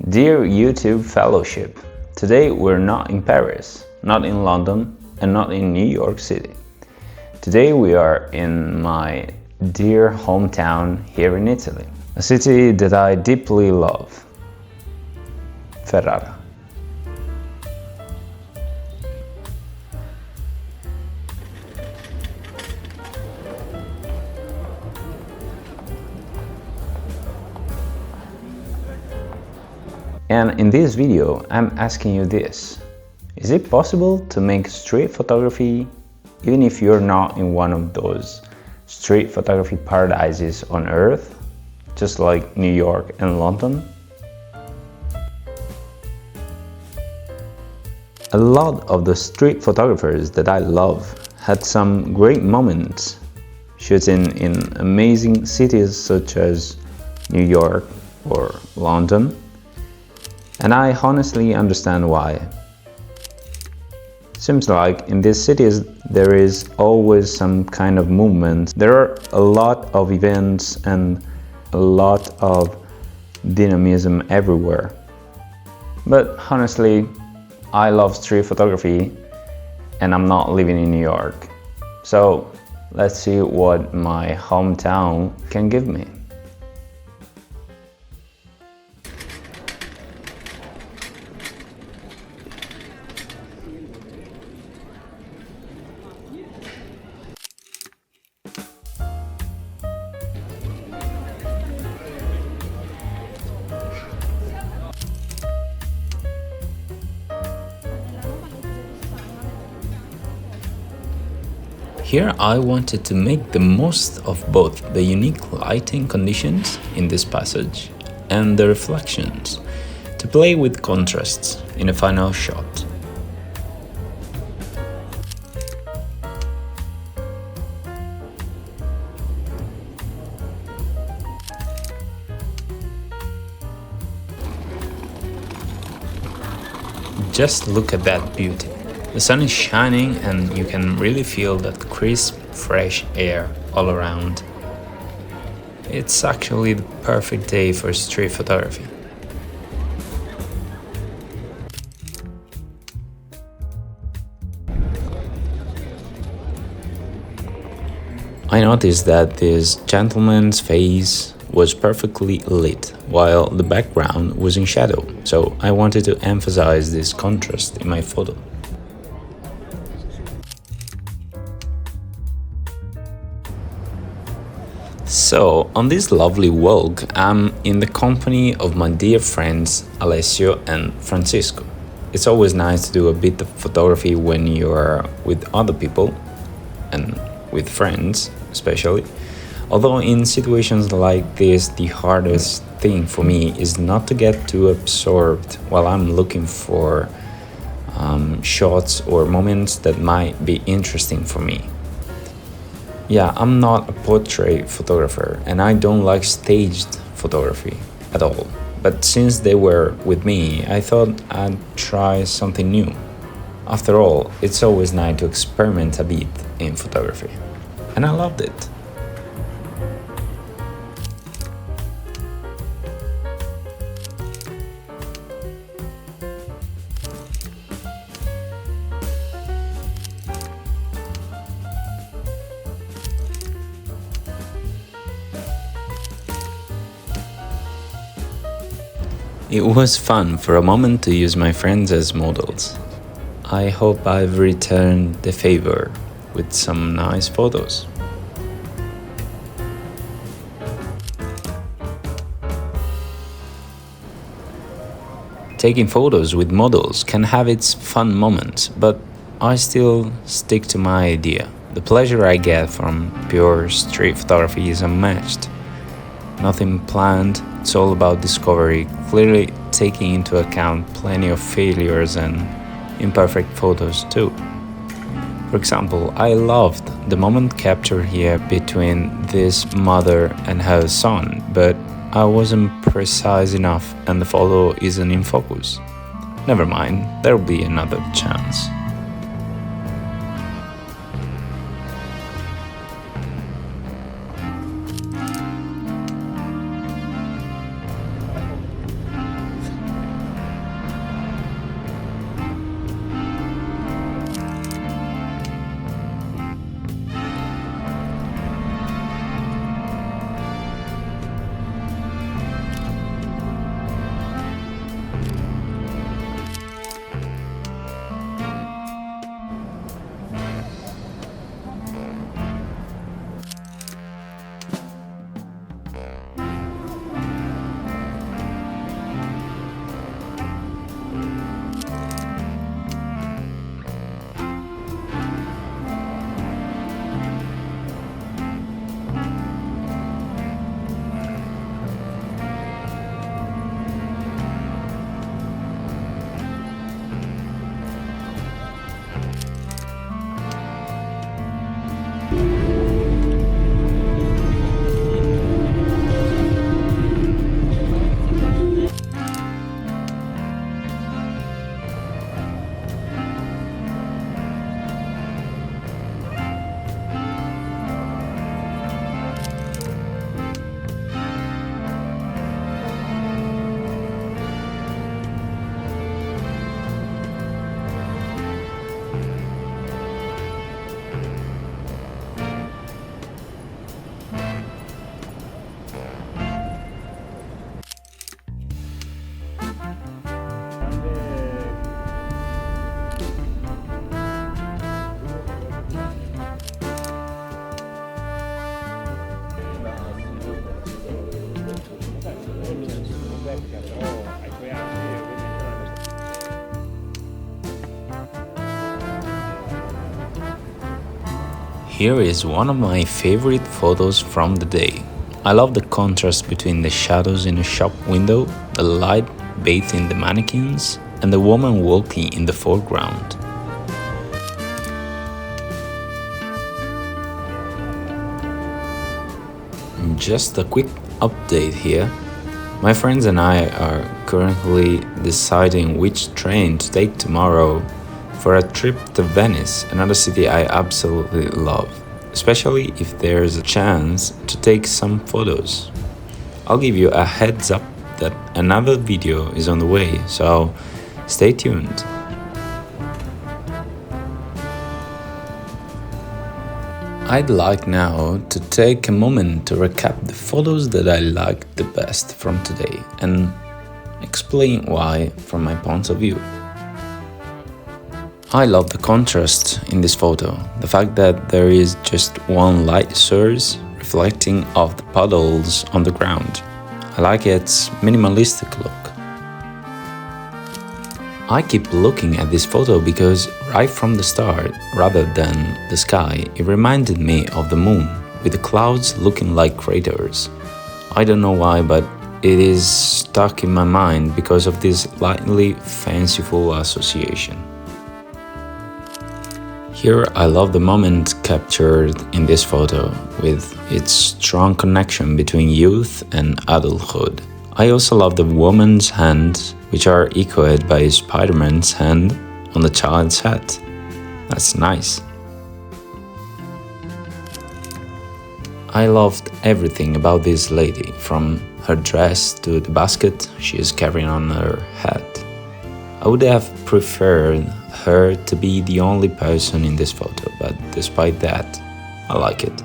Dear YouTube Fellowship, today we're not in Paris, not in London, and not in New York City. Today we are in my dear hometown here in Italy, a city that I deeply love, Ferrara. And in this video, I'm asking you this. Is it possible to make street photography even if you're not in one of those street photography paradises on Earth, just like New York and London? A lot of the street photographers that I love had some great moments shooting in amazing cities such as New York or London. And I honestly understand why. Seems like in these cities there is always some kind of movement. There are a lot of events and a lot of dynamism everywhere. But honestly, I love street photography and I'm not living in New York. So let's see what my hometown can give me. Here I wanted to make the most of both the unique lighting conditions in this passage and the reflections, to play with contrasts in a final shot. Just look at that beauty. The sun is shining and you can really feel that crisp, fresh air all around. It's actually the perfect day for street photography. I noticed that this gentleman's face was perfectly lit, while the background was in shadow, so I wanted to emphasize this contrast in my photo. So, on this lovely walk, I'm in the company of my dear friends Alessio and Francisco. It's always nice to do a bit of photography when you're with other people, and with friends especially. Although in situations like this, the hardest thing for me is not to get too absorbed while I'm looking for shots or moments that might be interesting for me. Yeah, I'm not a portrait photographer and I don't like staged photography at all. But since they were with me, I thought I'd try something new. After all, it's always nice to experiment a bit in photography. And I loved it. It was fun for a moment to use my friends as models. I hope I've returned the favor with some nice photos. Taking photos with models can have its fun moments, but I still stick to my idea. The pleasure I get from pure street photography is unmatched. Nothing planned, it's all about discovery, clearly taking into account plenty of failures and imperfect photos too. For example, I loved the moment captured here between this mother and her son, but I wasn't precise enough and the photo isn't in focus. Never mind, there'll be another chance. Here is one of my favorite photos from the day. I love the contrast between the shadows in a shop window, the light bathing the mannequins, and the woman walking in the foreground. Just a quick update here. My friends and I are currently deciding which train to take tomorrow for a trip to Venice, another city I absolutely love, especially if there's a chance to take some photos. I'll give you a heads up that another video is on the way, so stay tuned. I'd like now to take a moment to recap the photos that I liked the best from today and explain why from my point of view. I love the contrast in this photo, the fact that there is just one light source reflecting off the puddles on the ground. I like its minimalistic look. I keep looking at this photo because right from the start, rather than the sky, it reminded me of the moon, with the clouds looking like craters. I don't know why, but it is stuck in my mind because of this slightly fanciful association. Here I love the moment captured in this photo, with its strong connection between youth and adulthood. I also love the woman's hands, which are echoed by Spider-Man's hand on the child's head. That's nice. I loved everything about this lady, from her dress to the basket she is carrying on her head. I would have preferred her to be the only person in this photo, but despite that, I like it.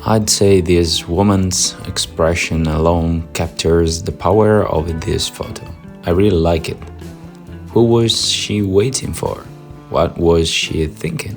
I'd say this woman's expression alone captures the power of this photo. I really like it. Who was she waiting for? What was she thinking?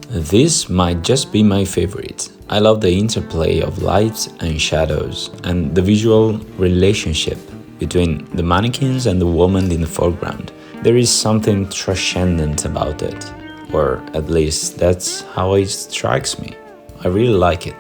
This might just be my favorite. I love the interplay of light and shadows and the visual relationship between the mannequins and the woman in the foreground. There is something transcendent about it, or at least that's how it strikes me. I really like it.